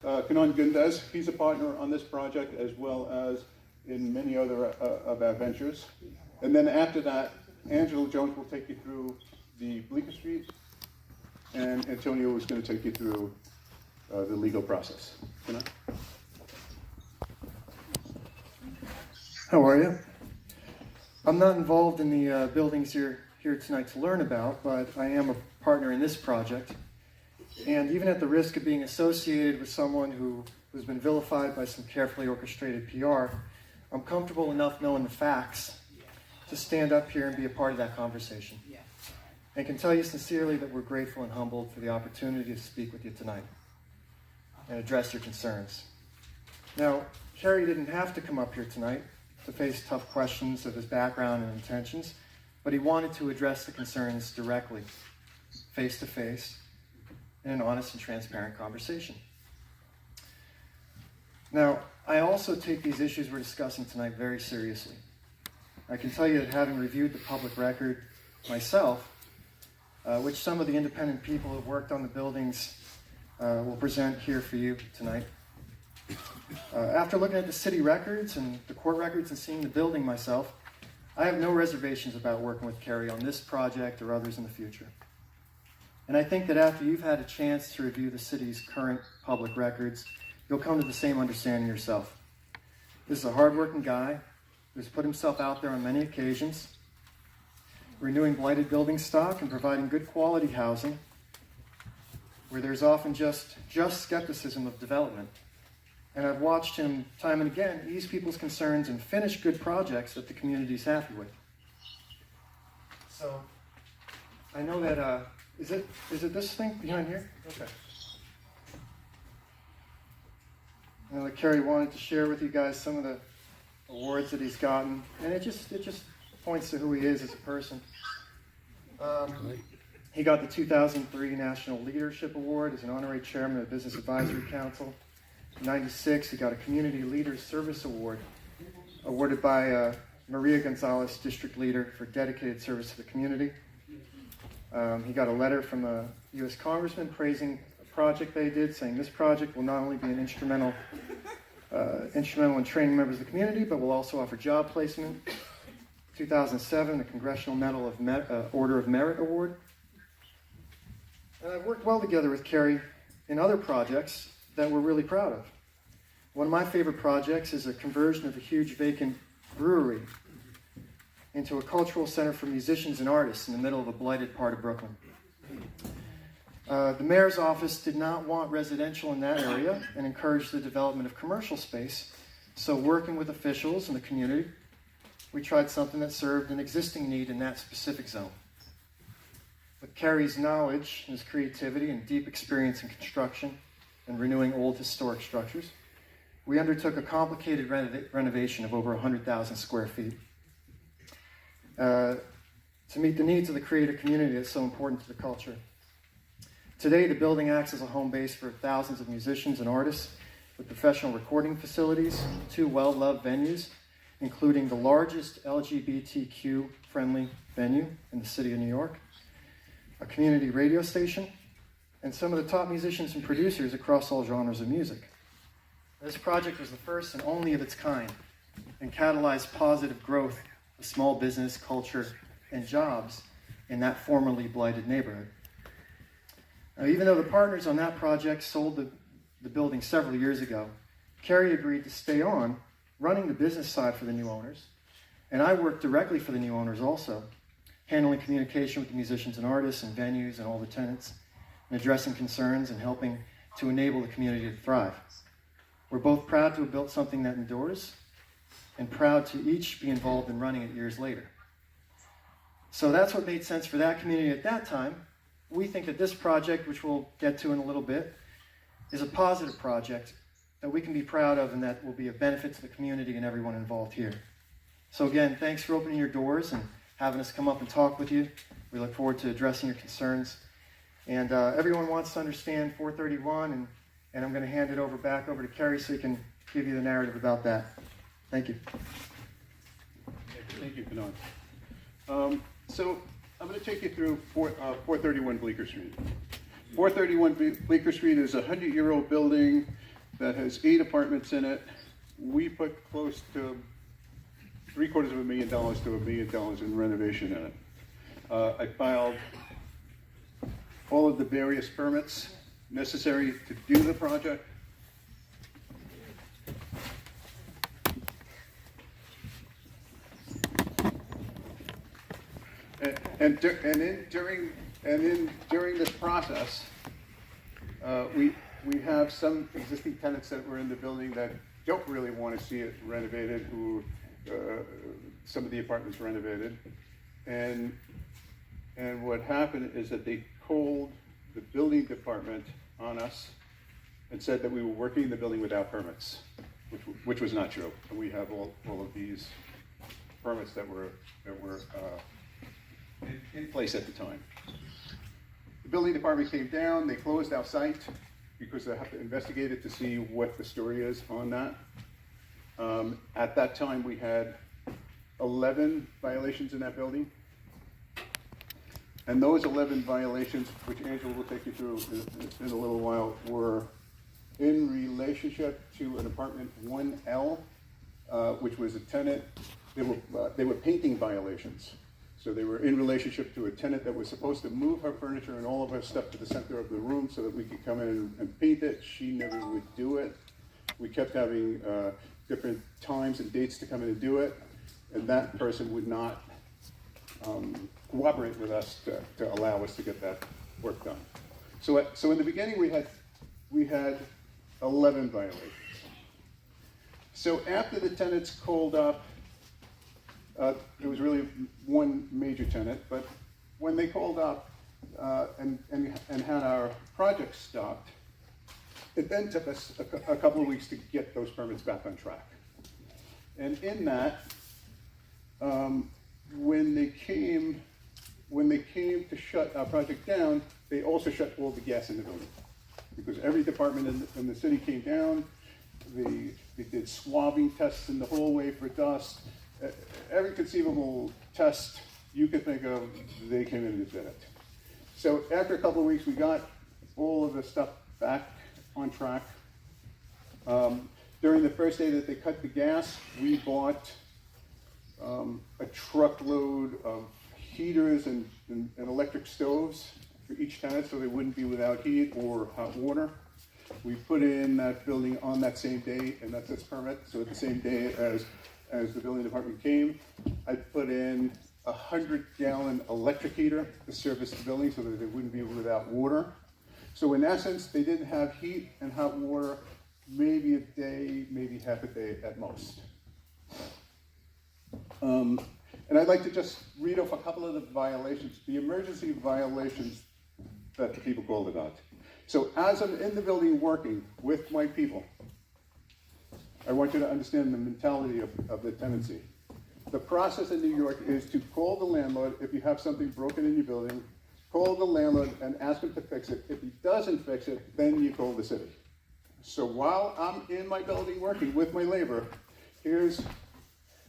Kanon Gundes. He's a partner on this project as well as in many other of our ventures. And then after that, Angela Jones will take you through the Bleecker Street, and Antonio is going to take you through the legal process. Kanon? How are you? I'm not involved in the buildings you're here tonight to learn about, but I am a partner in this project. And even at the risk of being associated with someone who's been vilified by some carefully orchestrated PR, I'm comfortable enough knowing the facts to stand up here and be a part of that conversation. And can tell you sincerely that we're grateful and humbled for the opportunity to speak with you tonight and address your concerns. Now, Kerry didn't have to come up here tonight to face tough questions of his background and intentions, but he wanted to address the concerns directly, face to face, in an honest and transparent conversation. Now, I also take these issues we're discussing tonight very seriously. I can tell you that having reviewed the public record myself, which some of the independent people who have worked on the buildings will present here for you tonight. After looking at the city records and the court records and seeing the building myself, I have no reservations about working with Kerry on this project or others in the future. And I think that after you've had a chance to review the city's current public records, you'll come to the same understanding yourself. This is a hardworking guy who's put himself out there on many occasions, renewing blighted building stock and providing good quality housing where there's often just skepticism of development. And I've watched him time and again ease people's concerns and finish good projects that the community's happy with. So I know that, is it this thing behind here? Okay. I know that Kerry wanted to share with you guys some of the awards that he's gotten, and it just points to who he is as a person. He got the 2003 National Leadership Award as an honorary chairman of the Business Advisory Council. In '96, he got a Community Leaders Service Award awarded by Maria Gonzalez, district leader, for dedicated service to the community. He got a letter from a U.S. congressman praising a project they did, saying this project will not only be an instrumental in training members of the community, but will also offer job placement. 2007, the Congressional Medal of Order of Merit Award. And I've worked well together with Kerry in other projects that we're really proud of. One of my favorite projects is a conversion of a huge vacant brewery into a cultural center for musicians and artists in the middle of a blighted part of Brooklyn. The mayor's office did not want residential in that area and encouraged the development of commercial space. So working with officials in the community, we tried something that served an existing need in that specific zone. With Kerry's knowledge, his creativity, and deep experience in construction and renewing old historic structures, we undertook a complicated renovation of over 100,000 square feet to meet the needs of the creative community that's so important to the culture. Today, the building acts as a home base for thousands of musicians and artists with professional recording facilities, 2 well-loved venues, including the largest LGBTQ-friendly venue in the city of New York, a community radio station, and some of the top musicians and producers across all genres of music. This project was the first and only of its kind and catalyzed positive growth of small business, culture, and jobs in that formerly blighted neighborhood. Now, even though the partners on that project sold the building several years ago, Kerry agreed to stay on running the business side for the new owners, and I worked directly for the new owners also, handling communication with the musicians and artists and venues and all the tenants, and addressing concerns and helping to enable the community to thrive. We're both proud to have built something that endures and proud to each be involved in running it years later. So that's what made sense for that community at that time. We think that this project, which we'll get to in a little bit, is a positive project that we can be proud of and that will be of benefit to the community and everyone involved here. So again, thanks for opening your doors and having us come up and talk with you. We look forward to addressing your concerns. And everyone wants to understand 431, and I'm going to hand it back over to Kerry so he can give you the narrative about that. Thank you. Thank you, Kanon. So I'm going to take you through 431 Bleecker Street. 431 Bleecker Street is a 100-year-old building that has 8 apartments in it. We put close to $750,000 to $1 million in renovation in it. I filed all of the various permits necessary to do the project. During this process, we have some existing tenants that were in the building that don't really want to see it renovated, who some of the apartments renovated, and what happened is that they called the building department on us and said that we were working in the building without permits, which was not true. And we have all of these permits that were in place at the time. The building department came down, they closed our site because they have to investigate it to see what the story is on that. At that time, we had 11 violations in that building. And those 11 violations, which Angela will take you through in a little while, were in relationship to an apartment 1L, which was a tenant. They were painting violations. So they were in relationship to a tenant that was supposed to move her furniture and all of her stuff to the center of the room so that we could come in and paint it. She never would do it. We kept having different times and dates to come in and do it, and that person would not cooperate with us to allow us to get that work done. So in the beginning we had 11 violations. So after the tenants called up, it was really one major tenant, but when they called up and had our project stopped, it then took us a couple of weeks to get those permits back on track. And in that, when they came to shut our project down, they also shut all the gas in the building, because every department in the city came down. They did swabbing tests in the hallway for dust. Every conceivable test you could think of, they came in and did it. So after a couple of weeks, we got all of the stuff back on track. During the first day that they cut the gas, we bought a truckload of heaters and electric stoves for each tenant so they wouldn't be without heat or hot water. We put in that building on that same day, and that's its permit. So at the same day as the building department came, I put in a 100-gallon electric heater to service the building so that they wouldn't be without water. So in essence, they didn't have heat and hot water maybe a day, maybe half a day at most. And I'd like to just read off a couple of the violations, the emergency violations that the people called about. So as I'm in the building working with my people, I want you to understand the mentality of the tenancy. The process in New York is to call the landlord if you have something broken in your building, call the landlord and ask him to fix it. If he doesn't fix it, then you call the city. So while I'm in my building working with my labor,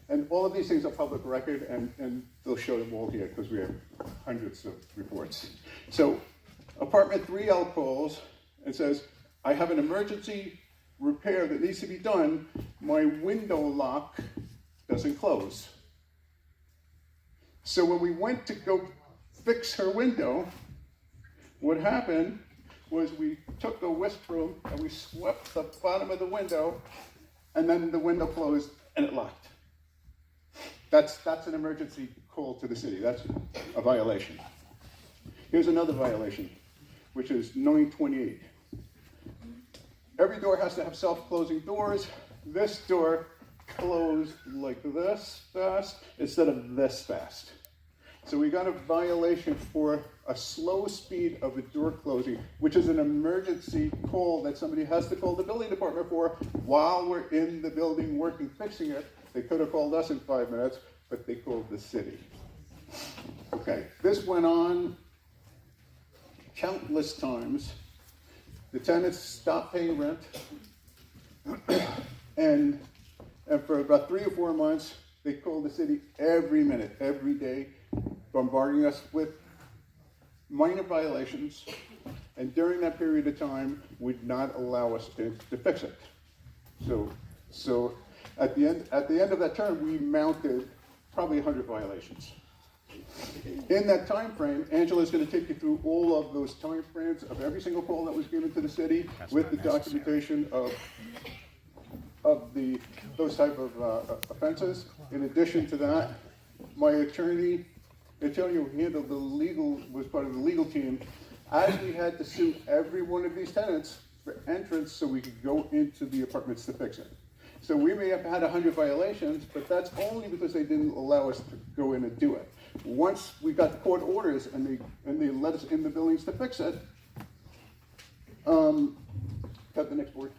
and all of these things are public record, and they'll show them all here because we have hundreds of reports. So apartment 3L calls and says, I have an emergency repair that needs to be done. My window lock doesn't close. So when we went to go fix her window, what happened was we took a whisk broom and we swept the bottom of the window, and then the window closed and it locked. That's an emergency call to the city. That's a violation. Here's another violation, which is 928. Every door has to have self-closing doors. This door closed like this fast instead of this fast. So we got a violation for a slow speed of a door closing, which is an emergency call that somebody has to call the building department for while we're in the building working, fixing it. They could have called us in 5 minutes, but they called the city. Okay, this went on countless times. The tenants stopped paying rent, and for about 3 or 4 months, they called the city every minute, every day, bombarding us with minor violations, and during that period of time would not allow us to fix it. So at the end of that term, we mounted probably 100 violations. In that time frame, Angela's going to take you through all of those time frames of every single call that was given to the city with the documentation of those type of offenses. In addition to that, my attorney who handled the legal, was part of the legal team, as we had to sue every one of these tenants for entrance so we could go into the apartments to fix it. So we may have had 100 violations, but that's only because they didn't allow us to go in and do it. Once we got the court orders and they let us in the buildings to fix it, cut the next board.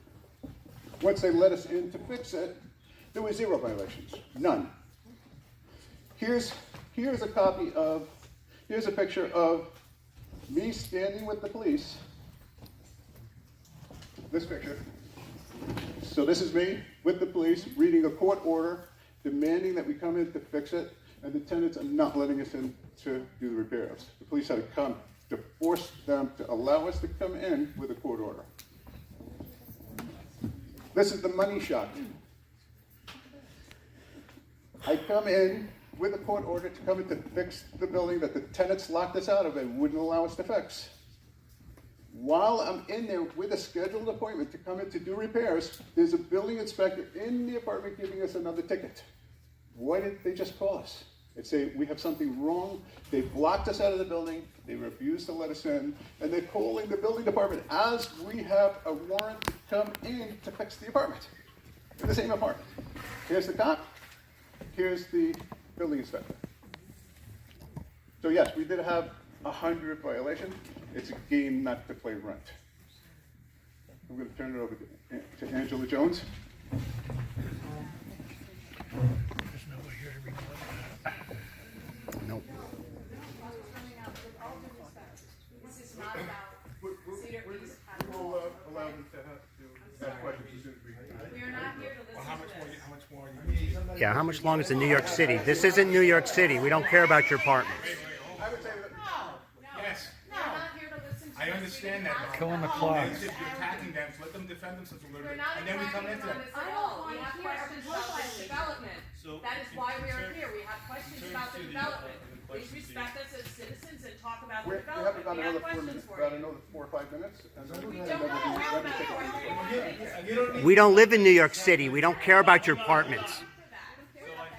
Once they let us in to fix it, there was 0 violations, none. Here's a picture of me standing with the police. This picture. So this is me with the police reading a court order demanding that we come in to fix it, and the tenants are not letting us in to do the repairs. The police had to come to force them to allow us to come in with a court order. This is the money shot. I come in with a court order to come in to fix the building that the tenants locked us out of and wouldn't allow us to fix. While I'm in there with a scheduled appointment to come in to do repairs, there's a building inspector in the apartment giving us another ticket. Why didn't they just call us and say, we have something wrong? They blocked us out of the building, they refused to let us in, and they're calling the building department as we have a warrant to come in to fix the apartment, in the same apartment. Here's the cop, here's the building inspector. So yes, we did have 100 violations. It's a game not to play rent. I'm going to turn it over to Angela Jones. Nope. This is not about Cedar East. We'll allow them to ask questions as soon as we can. We are not here to listen to this. How much more you need? Yeah, how much longer is in New York City? This isn't New York City. We don't care about your apartments. I would say that Yes, No, we're not here to listen to I this. understand We that. have Killing to the go clock. home. If you're attacking them, let them defend themselves a little We're bit, not and then we come attacking into on that. this at all. We have questions about this development. So, That is why we are turn- here. We have questions turn about the to the, development. the Please questions respect us as citizens and talk about the we have development. about We another have 4 questions minutes, for about you. another 4 or 5 minutes, and then We we'll don't know. We're not here. You don't need We don't live in New York City. We don't care about your apartments. So I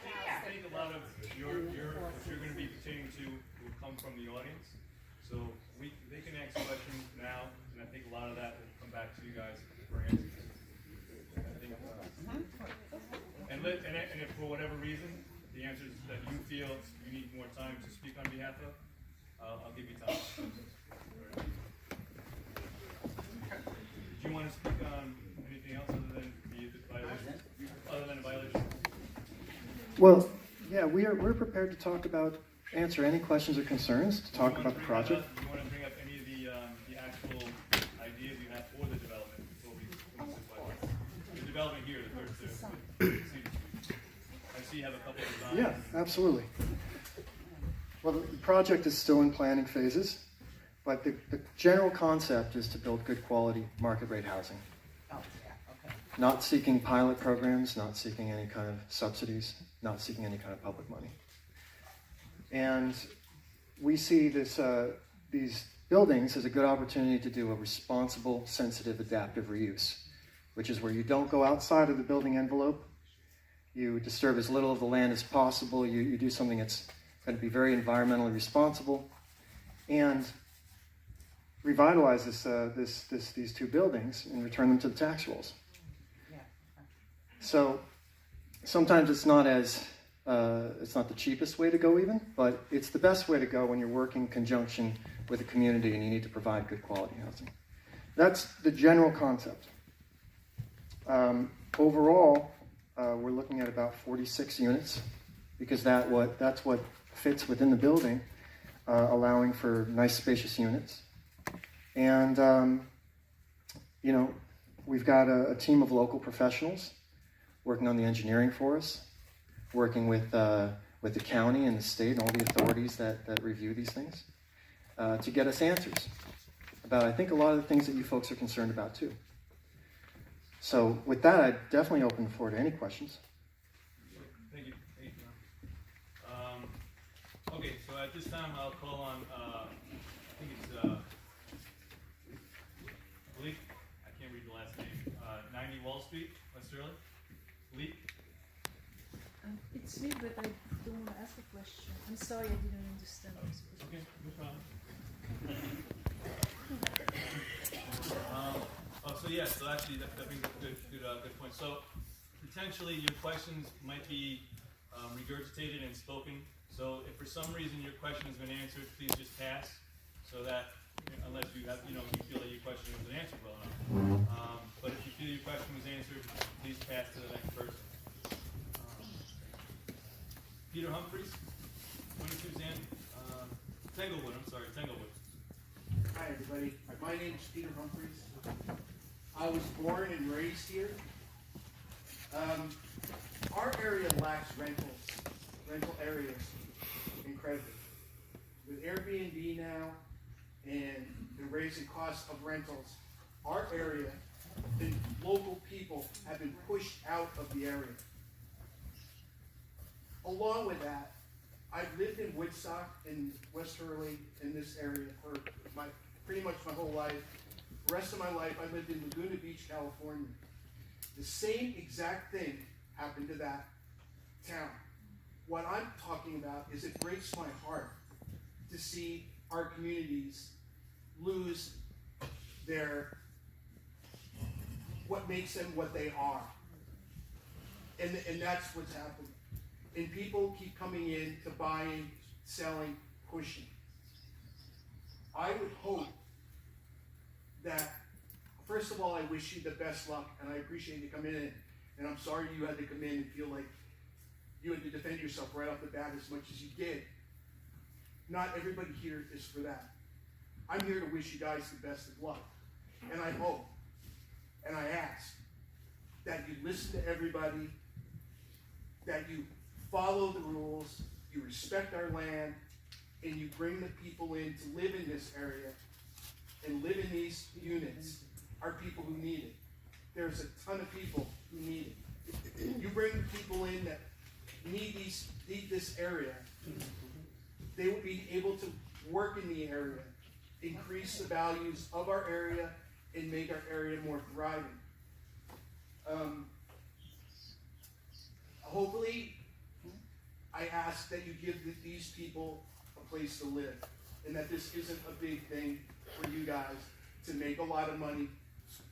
think a lot of what you're going to be pertaining to will come from the audience. So they can ask questions now, and I think a lot of that will come back to you guys for answers. I think, and if for whatever reason the answers that you feel you need more time to speak on behalf of, I'll give you time. Did you want to speak on anything else other than the violation? Other than a violation? Well, yeah, we're prepared to talk about, answer any questions or concerns, to talk about the project. Do you want to bring up any of the actual ideas you have for the development before we finish this question? The development here, the third. I see you have a couple of designs. Yeah, absolutely. Well, the project is still in planning phases, but the general concept is to build good quality market rate housing. Not seeking pilot programs, not seeking any kind of subsidies, not seeking any kind of public money. And we see these buildings as a good opportunity to do a responsible, sensitive, adaptive reuse, which is where you don't go outside of the building envelope, you disturb as little of the land as possible, you do something that's going to be very environmentally responsible, and revitalize these 2 buildings and return them to the tax rolls. So sometimes it's not the cheapest way to go even, but it's the best way to go when you're working in conjunction with a community and you need to provide good quality housing. That's the general concept. Overall, we're looking at about 46 units because that's what fits within the building, allowing for nice spacious units. And, we've got a team of local professionals working on the engineering for us, working with the county and the state and all the authorities that review these things to get us answers about, I think, a lot of the things that you folks are concerned about too. So with that, I definitely open the floor to any questions. Thank you. Thank you. Okay, so at this time I'll call on, I think it's, I believe, I can't read the last name, 90 Wall Street, West Hurley. Lee? It's me, but I don't want to ask a question. I'm sorry, I didn't understand. Okay, no problem. So actually that brings up a good point. So potentially your questions might be regurgitated and spoken. So if for some reason your question has been answered, please just pass, so that unless you have, you feel that your question wasn't answered well enough. But if you feel your question was answered, please pass to the next person. Peter Humphreys, 22 Tanglewood. Tanglewood. Hi, everybody. My name is Peter Humphreys. I was born and raised here. Our area lacks rental areas, incredibly. With Airbnb now and the raising cost of rentals, our area and local people have been pushed out of the area. Along with that, I've lived in Woodstock in West Hurley in this area for pretty much my whole life. The rest of my life, I lived in Laguna Beach, California. The same exact thing happened to that town. What I'm talking about is it breaks my heart to see our communities lose what makes them what they are. And that's what's happening. And people keep coming in to buying, selling, pushing. I would hope that, first of all, I wish you the best luck, and I appreciate you coming in. And I'm sorry you had to come in and feel like you had to defend yourself right off the bat as much as you did. Not everybody here is for that. I'm here to wish you guys the best of luck. And I hope, and I ask, that you listen to everybody, that you follow the rules, you respect our land, and you bring the people in to live in this area and live in these units, are people who need it. There's a ton of people who need it. You bring the people in that need this area, they will be able to work in the area, increase the values of our area, and make our area more thriving. Hopefully, I ask that you give these people a place to live, and that this isn't a big thing for you guys to make a lot of money,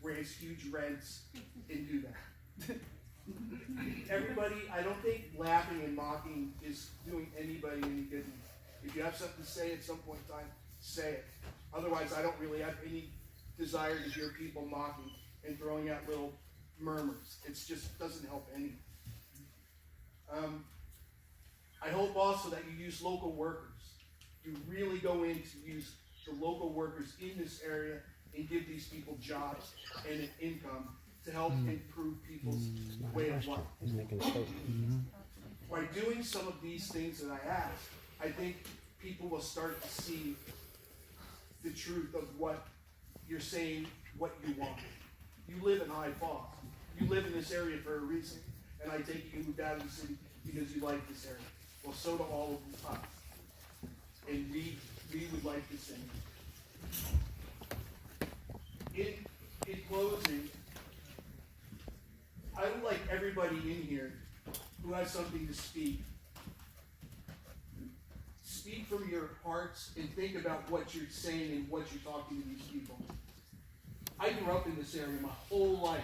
raise huge rents, and do that. Everybody, I don't think laughing and mocking is doing anybody any good. If you have something to say at some point in time, say it. Otherwise, I don't really have any desire to hear people mocking and throwing out little murmurs. It just doesn't help anyone. I hope also that you use local workers. You really go in to use the local workers in this area and give these people jobs and an income to help improve people's way of life. By doing some of these things that I ask, I think people will start to see the truth of what you're saying, what you want. You live in High Falls. You live in this area for a reason. And I take it you moved out of the city because you like this area. Well, so do all of us. And we would like the same. In closing, I would like everybody in here who has something to speak from your hearts and think about what you're saying and what you're talking to these people. I grew up in this area my whole life,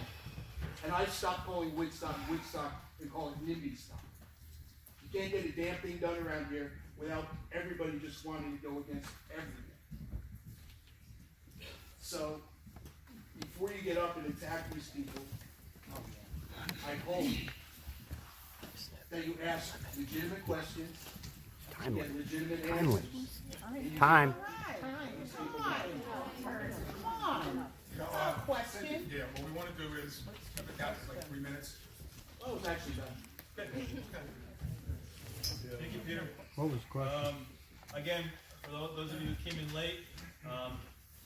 and I stopped calling Woodstock and call it NIMBY stuff. You can't get a damn thing done around here without everybody just wanting to go against everything. So, before you get up and attack these people, I hope that you ask legitimate questions, get legitimate answers. Time. Question. Yeah, what we want to do is, have the count like 3 minutes. Oh, it's actually done. Thank you, Peter. What was the question? Again, for those of you who came in late,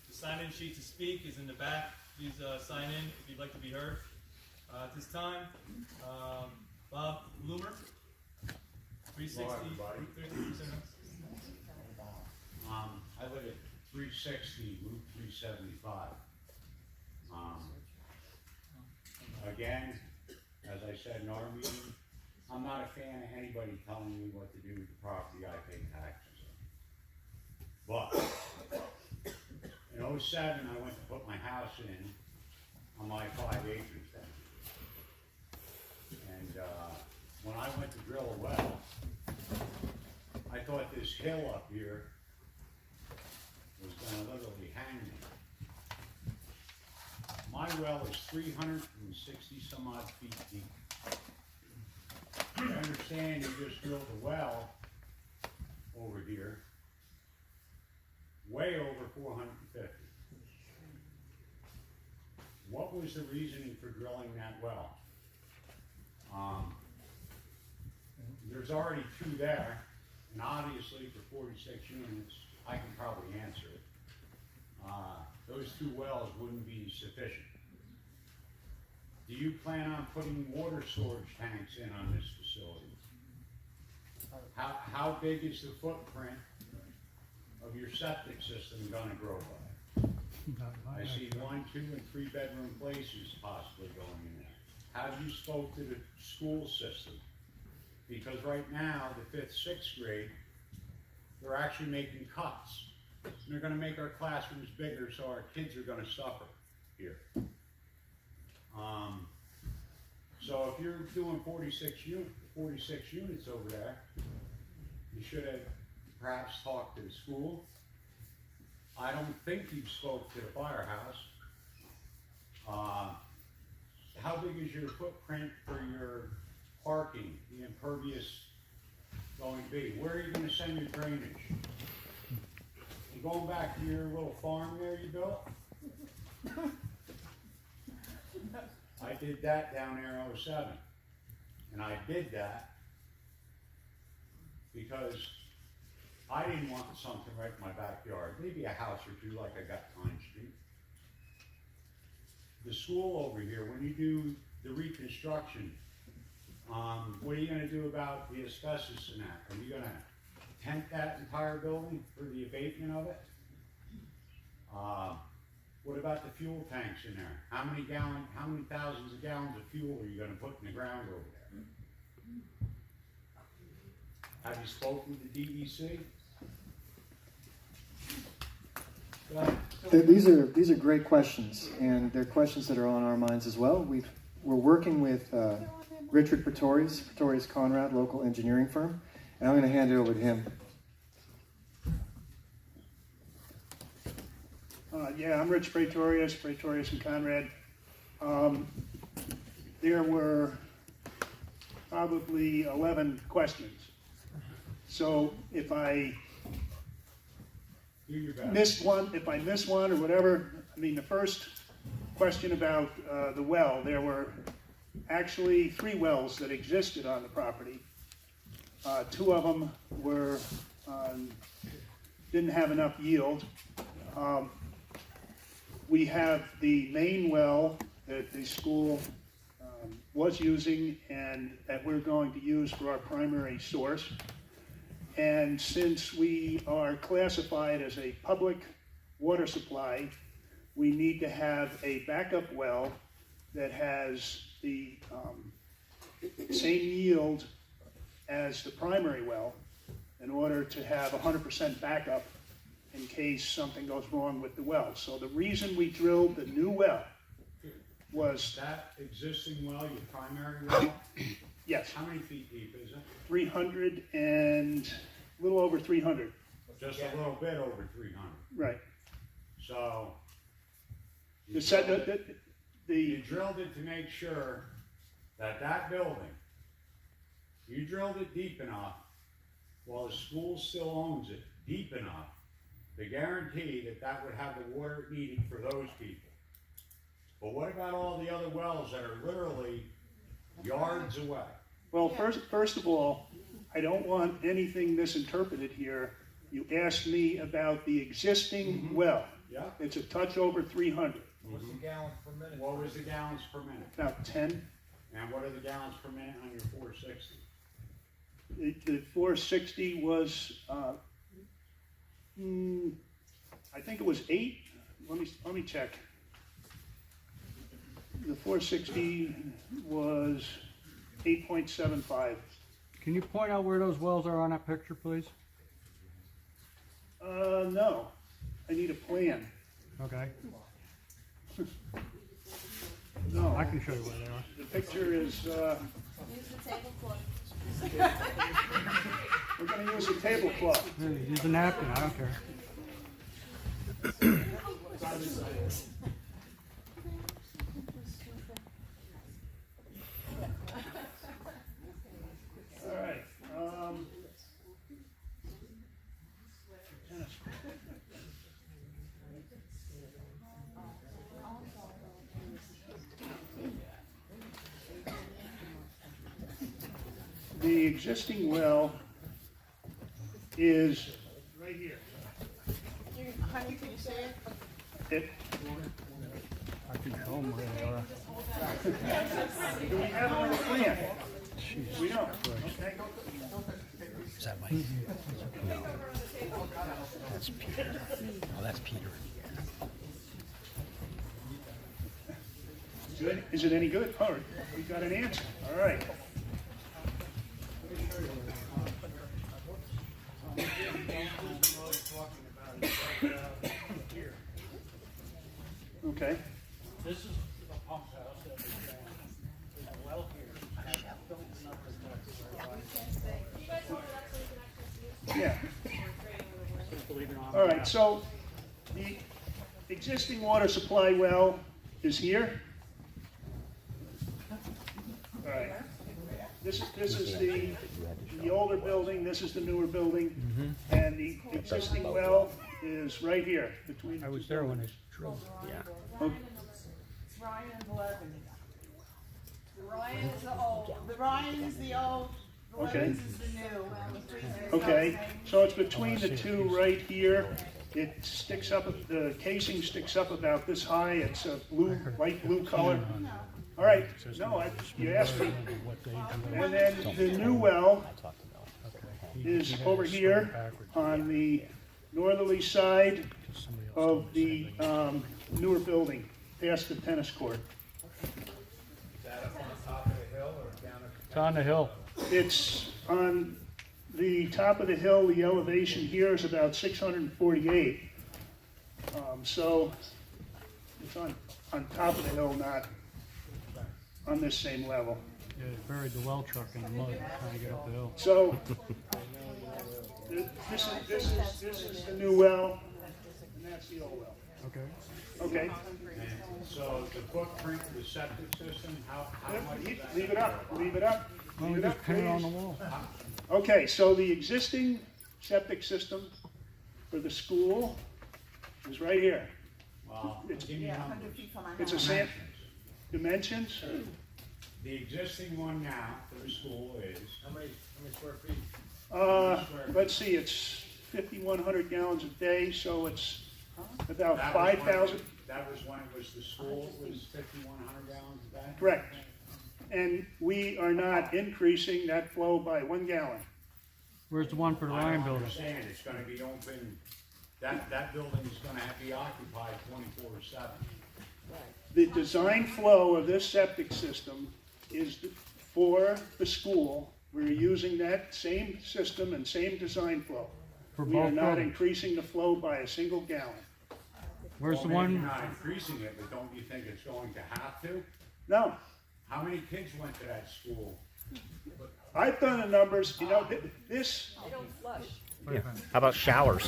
The sign-in sheet to speak is in the back. Please sign in if you'd like to be heard. At this time, Bob Loomer, 360. I live at 360 Route 375. Again, as I said in our meeting, I'm not a fan of anybody telling me what to do with the property I pay taxes on. But in 07, I went to put my house in on my 5 acres then. And when I went to drill a well, I thought this hill up here was gonna literally hang me. My well is 360 some odd feet deep. I understand you just drilled a well over here, way over 450. What was the reasoning for drilling that well? There's already 2 there, and obviously for 46 units, I can probably answer it. Those 2 wells wouldn't be sufficient. Do you plan on putting water storage tanks in on this facility? How big is the footprint of your septic system gonna grow by? I see 1, 2, and 3 bedroom places possibly going in there. Have you spoke to the school system? Because right now, the 5th, 6th grade, they're actually making cuts. And they're gonna make our classrooms bigger, so our kids are gonna suffer here. So if you're doing 46 units over there, you should have perhaps talked to the school. I don't think you spoke to the firehouse. How big is your footprint for your parking, the impervious going to be? Where are you gonna send your drainage? You going back to your little farm there you built? I did that down there in 07. And I did that because I didn't want something right in my backyard. Maybe a house or 2 like I got Pine Street. The school over here, when you do the reconstruction, what are you gonna do about the asbestos in that? Are you gonna tent that entire building for the abatement of it? What about the fuel tanks in there? How many thousands of gallons of fuel are you gonna put in the ground over there? Have you spoken with the DEC? Go ahead. These are great questions, and they're questions that are on our minds as well. We're working with Richard Pretorius Conrad, local engineering firm, and I'm going to hand it over to him. Yeah, I'm Rich Pretorius and Conrad. There were probably 11 questions. So if I missed one or whatever, I mean, the first question about the well, there were actually 3 wells that existed on the property. 2 of them were didn't have enough yield. We have the main well that the school was using and that we're going to use for our primary source. And since we are classified as a public water supply, we need to have a backup well that has the same yield as the primary well in order to have 100% backup in case something goes wrong with the well. So the reason we drilled the new well was That existing well, your primary well, yes, how many feet deep is it? 300 and a little over 300. Just a little bit over 300. Right. So You drilled it to make sure that that building, you drilled it deep enough while the school still owns it, deep enough to guarantee that that would have the water it needed for those people. But what about all the other wells that are literally yards away? Well, first of all, I don't want anything misinterpreted here. You asked me about the existing well. Yeah. It's a touch over 300, What's the gallons per minute? What was the gallons per minute? about 10. And what are the gallons per minute on your 460? The 460 was, I think it was 8. Let me check. The 460 was 8.75. Can you point out where those wells are on that picture, please? No, I need a plan. Okay. No, I can show you where they are. the picture is, Use the tablecloth. we're gonna use a tablecloth. Here, use a napkin, I don't care. All right. The existing well is right here. Honey, can you say it? It, I can show them where they are. do we have it on the plan? We don't. Okay. Is that Mike? No. That's Peter. Oh, that's Peter. Good. Is it any good? Oh, we got an answer. All right. Okay. This is the pump house that was down. There's a well here. Yeah. All right, so the existing water supply well is here. All right. This is the older building, this is the newer building, and the existing well is right here between. I was there when they drilled. Yeah. Okay. Ryan and Blevins. The Ryan is the old, the Ryan is the old, the Okay. Blevins is the new. Okay, so it's between the two right here. It sticks up, the casing sticks up about this high. It's a blue, light blue color. All right, no, you asked me. And then the new well is over here on the northerly side of the newer building, past the tennis court. It's on the hill. It's on the top of the hill. The elevation here is about 648. So it's on top of the hill, not on this same level. Yeah, they buried the well truck in the mud trying to get up the hill. So this is the new well, and that's the old well. Okay. Okay, So the footprint of the septic system, how much is that? leave it up, leave it up. Why don't Leave we it just up, pin it on please. the wall? Okay, so the existing septic system for the school is right here. Well, It's- give me numbers. It's a sam, dimensions, The existing one now for the school is, how many square feet? let's see, it's 5,100 gallons a day, so it's about That was when it 5,000, was- That was when it was the school, it was 5,100 gallons a day? correct. And we are not increasing that flow by 1 gallon. Where's the one for the I Ryan don't building? understand, it's gonna be open, that building is gonna have to be occupied 24/7. The design flow of this septic system is for the school. We're using that same system and same design flow. For We are both not buildings? increasing the flow by a single gallon. Where's the Well, maybe one? you're not increasing it, but don't you think it's going to have to? No, How many kids went to that school? I've done the numbers, you know, this, They don't flush. Yeah. How about showers?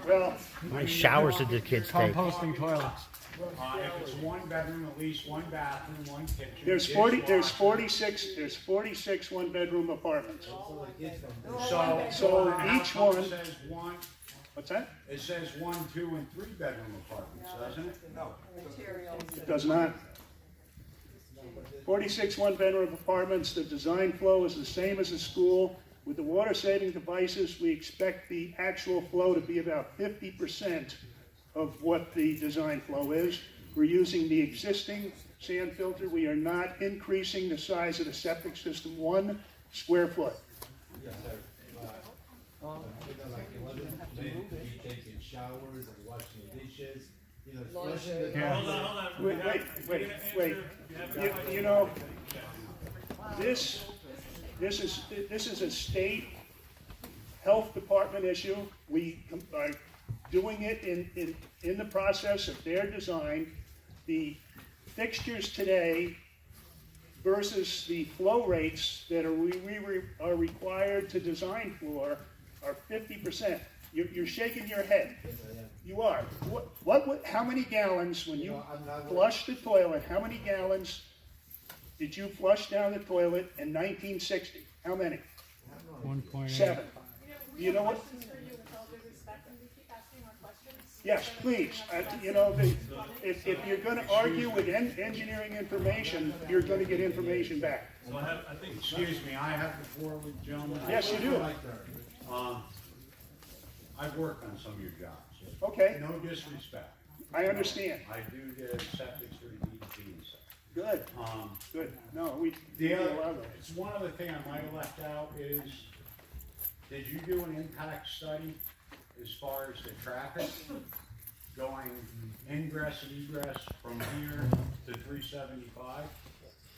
well, How many showers did the kids take? Composting toilets. If it's one bedroom, at least one bathroom, one kitchen. there's 46 one-bedroom apartments. So how each come one- It says one, What's that? it says 1, 2, and 3 bedroom apartments, doesn't it? It does not. 46 one-bedroom apartments, the design flow is the same as the school. With the water saving devices, we expect the actual flow to be about 50% of what the design flow is. We're using the existing sand filter. We are not increasing the size of the septic system 1 square foot. Yes, sir. Like it wasn't meant to be taking showers and washing dishes, flushing the Yeah. Hold on. Wait. You know, this is a state health department issue. We are doing it in the process of their design. The fixtures today versus the flow rates that are required to design for are 50%. You're shaking your head. You are. How many gallons, when you flush the toilet, how many gallons did you flush down the toilet in 1960? How many? 1.8. 7. You know what? Questions for you, with all due respect, and we keep asking our questions. Yes, please. If you're going to argue with engineering information, you're going to get information back. So I think. Excuse me, I have the floor with the gentleman. Yes, you do. I've worked on some of your jobs. Okay, No disrespect. I understand. I do the septics for the DEP and stuff. Good, good. No, we The do other, a lot of those. it's one other thing I might have left out is, did you do an impact study as far as the traffic going ingress and egress from here to 375?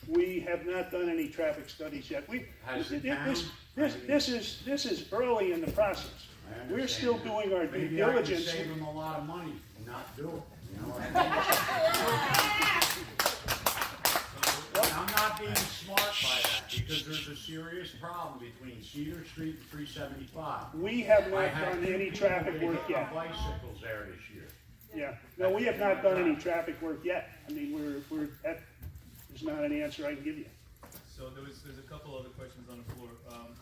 We have not done any traffic studies yet. Has the This is early in the process. I We're understand still that. doing our due Maybe I could diligence. save them a lot of money and not do it, you know what I mean? And I'm not being smart by that, because there's a serious problem between Cedar Street and 375. We have I not had done 2 any people traffic that work hit on yet. bicycles there this year. Yeah, no, we have not done any traffic work yet. I mean, that is not an answer I can give you. So there's a couple other questions on the floor.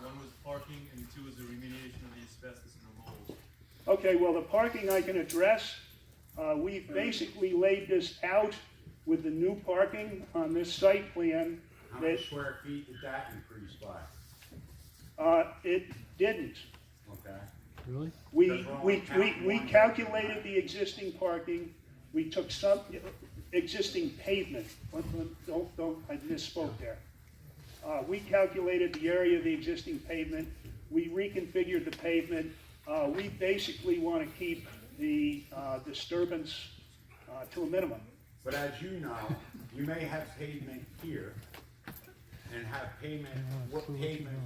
One was parking, and 2 was the remediation of the asbestos and the mold. Okay, well, the parking I can address. We've basically laid this out with the new parking on this site plan. How many square feet did that increase by? It didn't. Okay. Really? We calculated the existing parking. We took some existing pavement. I misspoke there. We calculated the area of the existing pavement. We reconfigured the pavement. We basically want to keep the disturbance to a minimum. But as you know, you may have pavement here and have pavement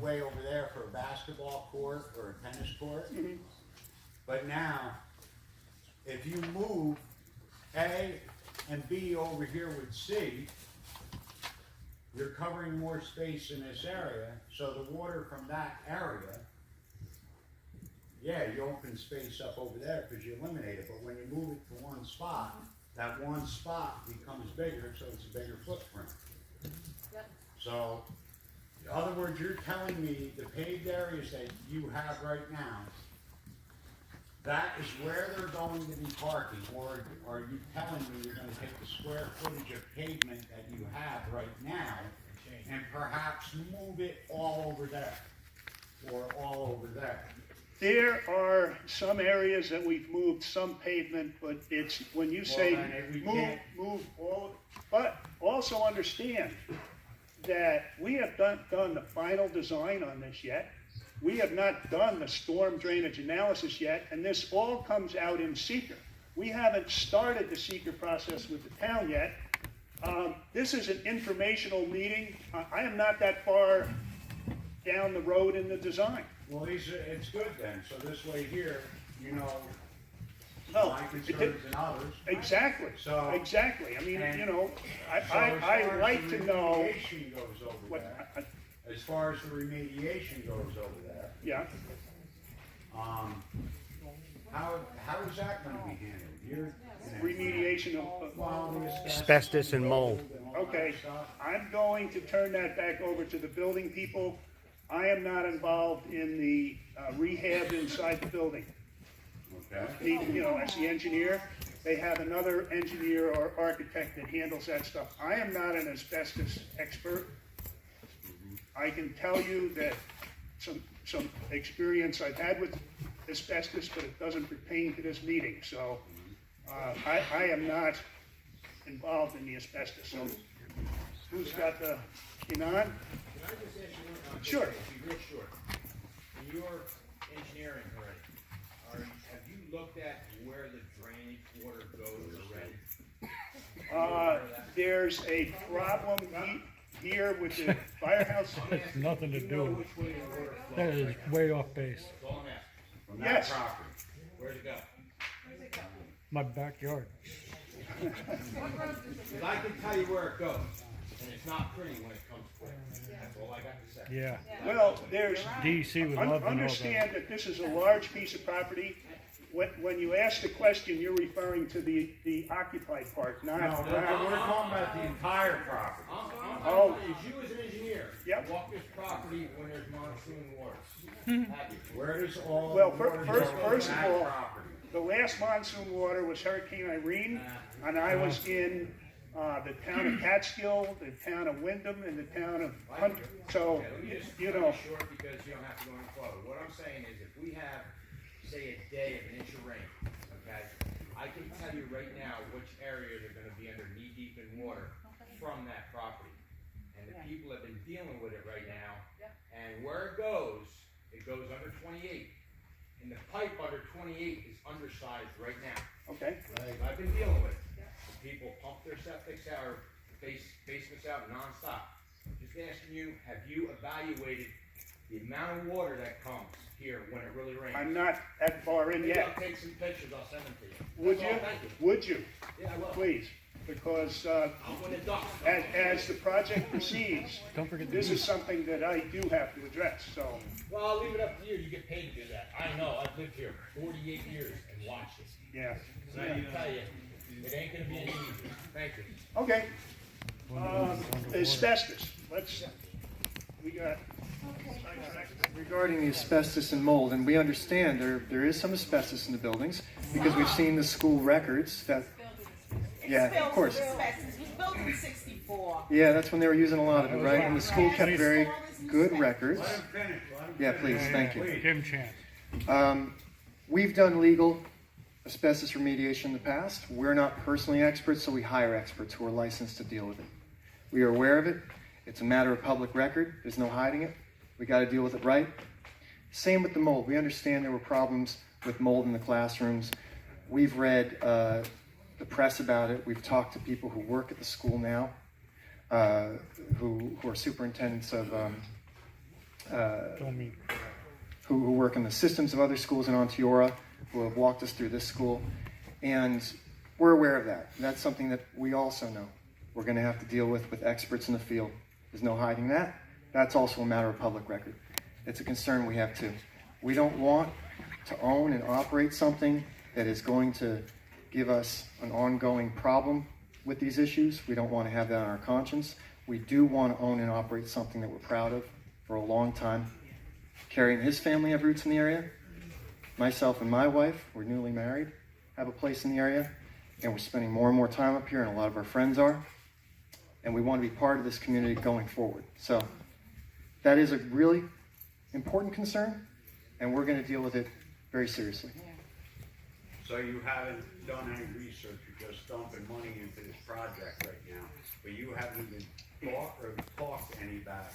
way over there for a basketball court or a tennis court. Mm-hmm. But now, if you move A and B over here with C, you're covering more space in this area, so the water from that area, yeah, you open space up over there because you eliminate it, but when you move it to one spot, that one spot becomes bigger, so it's a bigger footprint. Yep. So, in other words, you're telling me the paved areas that you have right now, that is where they're going to be parking, or are you telling me you're gonna take the square footage of pavement that you have right now and perhaps move it all over there, or all over there? There are some areas that we've moved some pavement, but it's, when you say move all, but also understand that we have done the final design on this yet. We have not done the storm drainage analysis yet, and this all comes out in seeker. We haven't started the seeker process with the town yet. This is an informational meeting. I am not that far down the road in the design. Well, it's good then, so this way here, you know, No, my concerns and others. Exactly, So- exactly. I mean, And you know, So as I far like as to the know remediation goes over what, there, as far as the remediation goes over there, yeah. how is that gonna be handled? Remediation of, Well, the Asbestos and mold. and all that okay, stuff. I'm going to turn that back over to the building people. I am not involved in the rehab inside the building. Okay. As the engineer, they have another engineer or architect that handles that stuff. I am not an asbestos expert. I can tell you that some experience I've had with asbestos, but it doesn't pertain to this meeting, so I am not involved in the asbestos. So who's got the, Kenan? Can I just ask you one? Sure. Be real short. In your engineering already, have you looked at where the drainage water goes already? There's a problem here with the firehouse. It's nothing to do with Which way the water flows? that is way off base. That's all I'm asking. From Yes. that property, where's it go? My backyard. Because I can tell you where it goes, and it's not pretty when it comes to it. That's all I got to say. Yeah. Well, there's, DC would love to know that. understand that this is a large piece of property. When you ask the question, you're referring to the occupied part, not. No, we're talking about the entire property. Oh. As you as an engineer, Yep. walk this property when there's monsoon waters. Have you? Where does all Well, the water first go of from that all, property? the last monsoon water was Hurricane Irene, and I was in the town of Catskill, the town of Wyndham, and the town of Hunter. So, Okay, let me just you cut know, it short because you don't have to go any further. What I'm saying is if we have, say, a day of an inch of rain, okay, I can tell you right now which areas are gonna be under knee deep in water from that property. And the people have been dealing with it right now, and where it goes under 28. And the pipe under 28 is undersized right now. okay. I've been dealing with it. The people pump their septics out, or basements out nonstop. Just asking you, have you evaluated the amount of water that comes here when it really rains? I'm not that far in Maybe yet. I'll take some pictures, I'll send them to you. Would That's all, you? thank you. Would you? Yeah, I will. Please, because When the ducks come. as the project proceeds, Don't forget the this is something that I do have to address, so. Well, I'll leave it up to you, you get paid to do that. I know, I've lived here 48 years and watched it. Yeah. So I can tell you, it ain't gonna be any easier. Thank you. Okay. Asbestos. We got. Regarding the asbestos and mold, and we understand there is some asbestos in the buildings because we've seen the school records that, yeah, of course. It was built in '64. Yeah, that's when they were using a lot of it, right? And the school kept very good records. Yeah, please, thank you. Give him a chance. We've done legal asbestos remediation in the past. We're not personally experts, so we hire experts who are licensed to deal with it. We are aware of it. It's a matter of public record. There's no hiding it. We got to deal with it right. Same with the mold. We understand there were problems with mold in the classrooms. We've read the press about it. We've talked to people who work at the school now, who are superintendents of, who work in the systems of other schools in Onteora, who have walked us through this school. And we're aware of that. And that's something that we also know we're going to have to deal with experts in the field. There's no hiding that. That's also a matter of public record. It's a concern we have too. We don't want to own and operate something that is going to give us an ongoing problem with these issues. We don't want to have that on our conscience. We do want to own and operate something that we're proud of for a long time. Kerry and his family have roots in the area. Myself and my wife, we're newly married, have a place in the area, and we're spending more and more time up here, and a lot of our friends are. And we want to be part of this community going forward. So that is a really important concern, and we're going to deal with it very seriously. So you haven't done any research, you're just dumping money into this project right now, but you haven't even talked to anybody